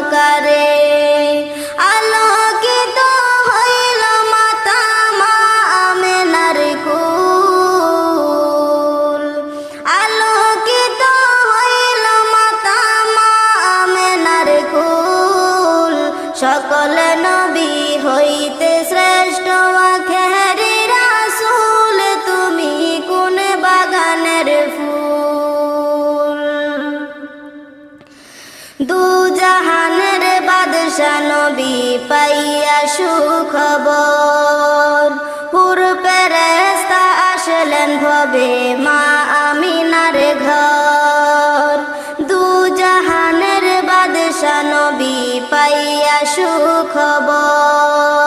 অন্ধকারে আলোকিত হইল মাতা মা আমেনার কুল, আলোকিত হইল মাতা মা আমেনার কুল। সকল নবী হইতে শ্রেষ্ঠ আখেরি রাসূল, তুমি কোন বাগানের ফুল। দু জাহানের বাদশা নবী পাইয়া সুখবর,